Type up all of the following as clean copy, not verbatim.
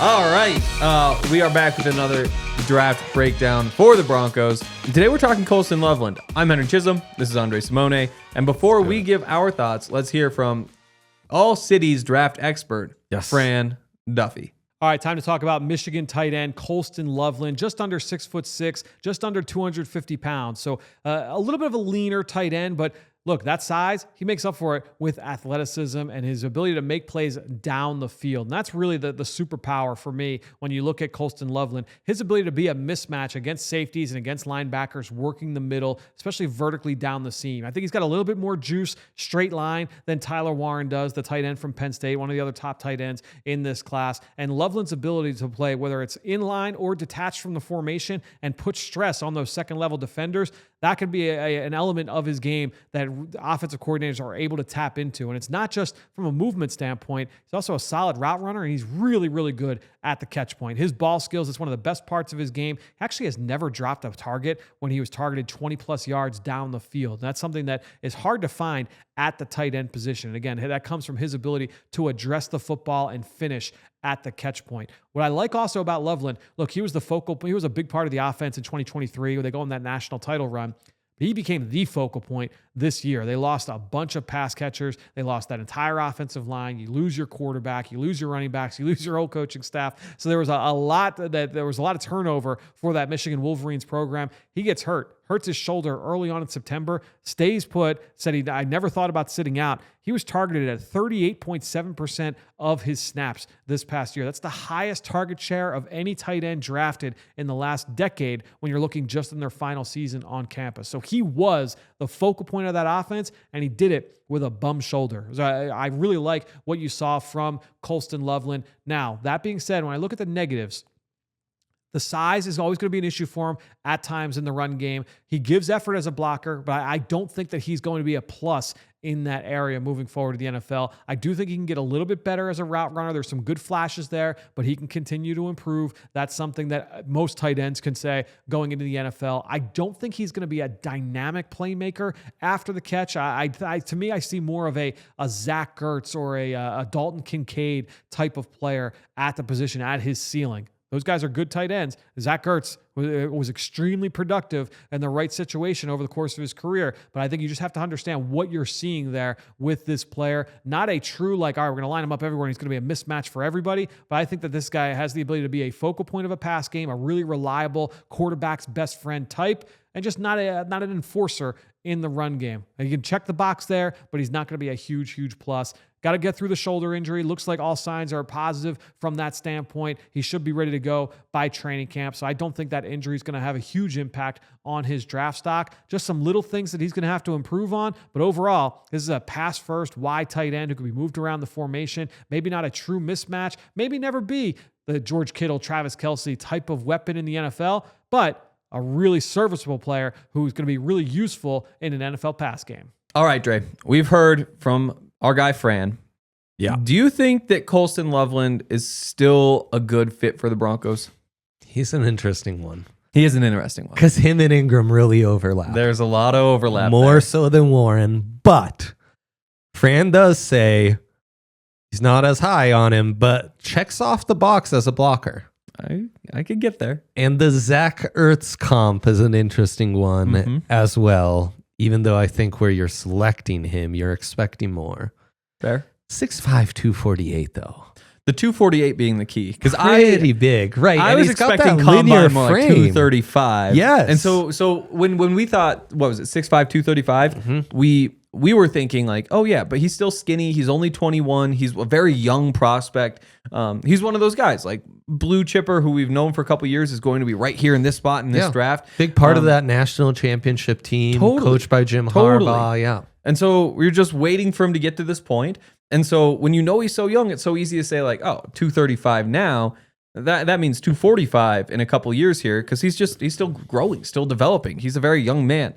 All right, we are back with another draft breakdown for the Broncos. And today we're talking Colston Loveland. I'm Henry Chisholm. This is Andre Simone. And before we give our thoughts, let's hear from All City's draft expert, Fran Duffy. All right, time to talk about Michigan tight end Colston Loveland, just under 6'6", just under 250 pounds. So a little bit of a leaner tight end, but look, that size, he makes up for it with athleticism and his ability to make plays down the field. And that's really the superpower for me when you look at Colston Loveland. His ability to be a mismatch against safeties and against linebackers working the middle, especially vertically down the seam. I think he's got a little bit more juice, straight line, than Tyler Warren does, the tight end from Penn State, one of the other top tight ends in this class. And Loveland's ability to play, whether it's in line or detached from the formation and put stress on those second-level defenders, that could be an element of his game that offensive coordinators are able to tap into. And it's not just from a movement standpoint. He's also a solid route runner, and he's really, really good at the catch point. His ball skills is one of the best parts of his game. He actually has never dropped a target when he was targeted 20-plus yards down the field. And that's something that is hard to find at the tight end position. And again, that comes from his ability to address the football and finish at the catch point. What I like also about Loveland, look, he was a big part of the offense in 2023 where they go on that national title run. He became the focal point this year. They lost a bunch of pass catchers. They lost that entire offensive line. You lose your quarterback. You lose your running backs. You lose your whole coaching staff. So there was a lot of turnover for that Michigan Wolverines program. He gets hurts his shoulder early on in September, stays put, said I never thought about sitting out. He was targeted at 38.7% of his snaps this past year. That's the highest target share of any tight end drafted in the last decade when you're looking just in their final season on campus. So he was the focal point of that offense, and he did it with a bum shoulder. So I really like what you saw from Colston Loveland. Now, that being said, when I look at the negatives, the size is always going to be an issue for him at times in the run game. He gives effort as a blocker, but I don't think that he's going to be a plus in that area moving forward to the NFL. I do think he can get a little bit better as a route runner. There's some good flashes there, but he can continue to improve. That's something that most tight ends can say going into the NFL. I don't think he's going to be a dynamic playmaker after the catch. To me, I see more of a Zach Ertz or a Dalton Kincaid type of player at the position, at his ceiling. Those guys are good tight ends. Zach Ertz was extremely productive in the right situation over the course of his career. But I think you just have to understand what you're seeing there with this player. Not a true, all right, we're going to line him up everywhere and he's going to be a mismatch for everybody. But I think that this guy has the ability to be a focal point of a pass game, a really reliable quarterback's best friend type, and just not an enforcer in the run game. You can check the box there, but he's not going to be a huge, huge plus. Got to get through the shoulder injury. Looks like all signs are positive from that standpoint. He should be ready to go by training camp. So I don't think that injury is going to have a huge impact on his draft stock. Just some little things that he's going to have to improve on. But overall, this is a pass-first, wide tight end who can be moved around the formation. Maybe not a true mismatch. Maybe never be the George Kittle, Travis Kelce type of weapon in the NFL. But a really serviceable player who's going to be really useful in an NFL pass game. All right, Dre. We've heard from our guy, Fran. Yeah. Do you think that Colston Loveland is still a good fit for the Broncos? He's an interesting one. He is an interesting one. Because him and Engram really overlap. There's a lot of overlap More there. so than Warren. But Fran does say he's not as high on him, but checks off the box as a blocker. I could get there. And the Zach Ertz comp is an interesting one as well. Even though I think where you're selecting him, you're expecting more. Fair. 6'5", 248, though. The 248 being the key. Because Pretty big, right. I and was he's got expecting that combine linear more like frame. 235. Yes. And so when we thought, what was it, 6'5", 235, we were thinking like, oh yeah, but he's still skinny. He's only 21. He's a very young prospect. He's one of those guys like blue chipper who we've known for a couple of years is going to be right here in this spot in this draft. Big part of that national championship team, coached by Jim Harbaugh. Yeah. And so we're just waiting for him to get to this point. And so when you know he's so young, it's so easy to say like, oh, 235 now. That means 245 in a couple of years here because he's still growing, still developing. He's a very young man.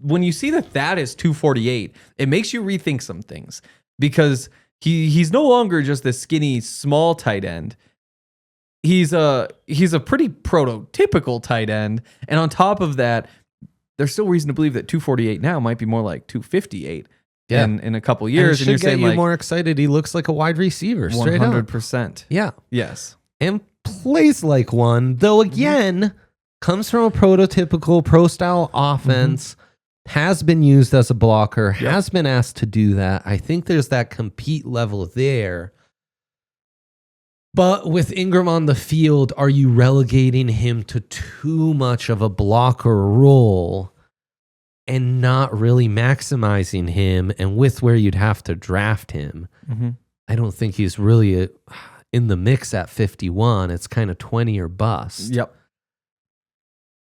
When you see that is 248, it makes you rethink some things because he's no longer just this skinny, small tight end. He's a pretty prototypical tight end. And on top of that, there's still reason to believe that 248 now might be more like 258 in a couple of years. And you're saying like more excited. He looks like a wide receiver straight 100%. Yeah. Yes. and plays like one, though again, comes from a prototypical pro-style offense, has been used as a blocker, has been asked to do that. I think there's that compete level there. But with Engram on the field, are you relegating him to too much of a blocker role and not really maximizing him? And with where you'd have to draft him, I don't think he's really in the mix at 51. It's kind of 20 or bust. Yep.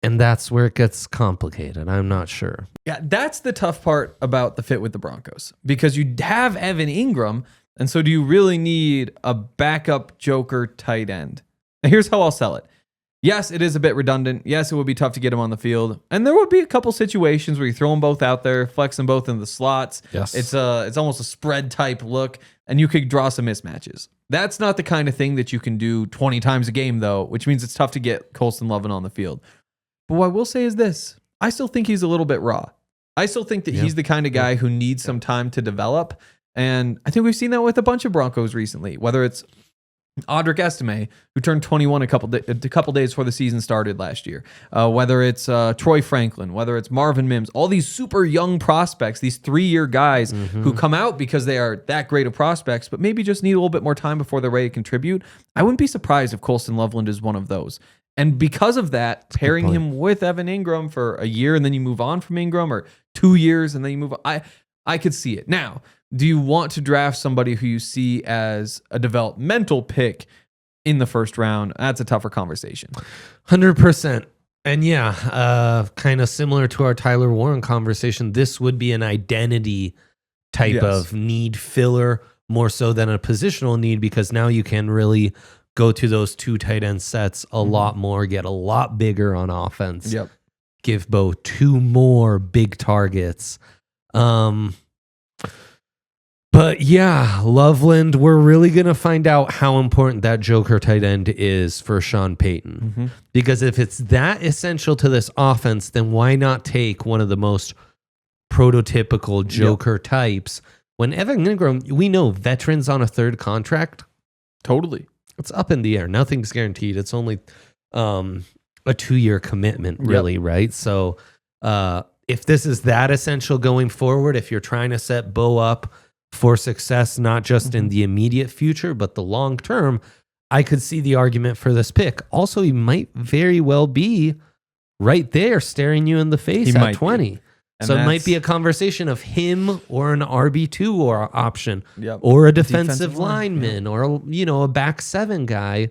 And that's where it gets complicated. I'm not sure. Yeah, that's the tough part about the fit with the Broncos, because you have Evan Engram, and so do you really need a backup joker tight end? Now here's how I'll sell it. Yes, it is a bit redundant. Yes, it would be tough to get him on the field. And there would be a couple situations where you throw them both out there, flex them both in the slots. Yes. It's almost a spread type look, and you could draw some mismatches. That's not the kind of thing that you can do 20 times a game, though, which means it's tough to get Colston Loveland on the field. But what I will say is this. I still think he's a little bit raw. I still think that he's the kind of guy who needs some time to develop. And I think we've seen that with a bunch of Broncos recently, whether it's Audric Estime, who turned 21 a couple days before the season started last year, whether it's Troy Franklin, whether it's Marvin Mims, all these super young prospects, these 3-year guys who come out because they are that great of prospects, but maybe just need a little bit more time before they're ready to contribute. I wouldn't be surprised if Colston Loveland is one of those. And because of that, pairing him with Evan Engram for a year and then you move on from Engram, or 2 years and then you move on, I could see it. Now, do you want to draft somebody who you see as a developmental pick in the first round? That's a tougher conversation. 100%. And yeah, kind of similar to our Tyler Warren conversation, this would be an identity type of need filler more so than a positional need, because now you can really go to those 2 tight end sets a lot more, get a lot bigger on offense, give Bo 2 more big targets. But yeah, Loveland, we're really going to find out how important that joker tight end is for Sean Payton. Because if it's that essential to this offense, then why not take one of the most prototypical joker types? When Evan Engram, we know veterans on a 3rd contract. Totally. It's up in the air. Nothing's guaranteed. It's only a 2-year commitment, really, right? So if this is that essential going forward, if you're trying to set Bo up for success, not just in the immediate future, but the long term, I could see the argument for this pick. Also, he might very well be right there staring you in the face at 20. So it might be a conversation of him or an RB2 or option, or a defensive lineman, or a back 7 guy.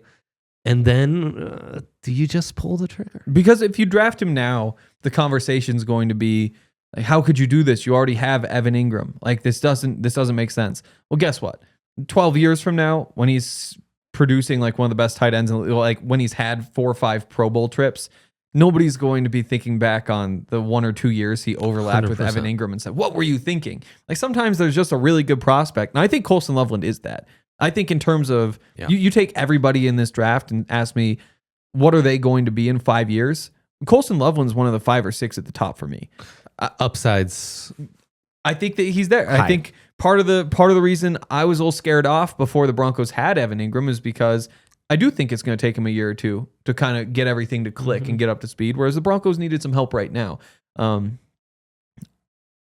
And then do you just pull the trigger? Because if you draft him now, the conversation's going to be like, how could you do this? You already have Evan Engram. Like, this doesn't make sense. Well, guess what? 12 years from now, when he's producing like one of the best tight ends, like when he's had 4 or 5 Pro Bowl trips, nobody's going to be thinking back on the 1 or 2 years he overlapped 100%. With Evan Engram and said, what were you thinking? Like, sometimes there's just a really good prospect. And I think Colston Loveland is that. I think in terms of, you take everybody in this draft and ask me, what are they going to be in 5 years? Colston Loveland's one of the 5 or 6 at the top for me. Upsides. I think that he's there. High. I think part of the reason I was a little scared off before the Broncos had Evan Engram is because I do think it's going to take him a year or 2 to kind of get everything to click and get up to speed, whereas the Broncos needed some help right now.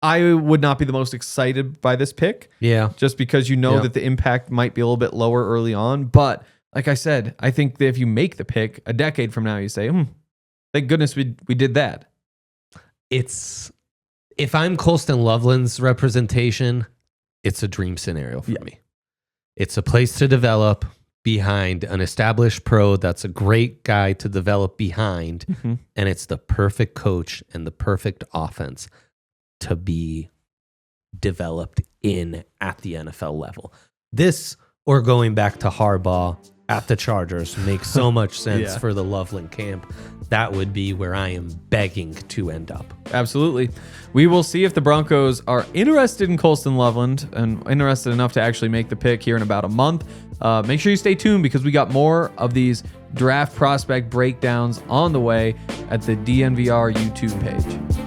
I would not be the most excited by this pick. Yeah. Just because that the impact might be a little bit lower early on. But like I said, I think that if you make the pick a decade from now, you say, thank goodness we did that. If I'm Colston Loveland's representation, it's a dream scenario for me. It's a place to develop behind an established pro that's a great guy to develop behind, and it's the perfect coach and the perfect offense to be developed in at the NFL level. This, or going back to Harbaugh at the Chargers, makes so much sense for the Loveland camp. That would be where I am begging to end up. Absolutely. We will see if the Broncos are interested in Colston Loveland and interested enough to actually make the pick here in about a month. Make sure you stay tuned because we got more of these draft prospect breakdowns on the way at the DNVR YouTube page.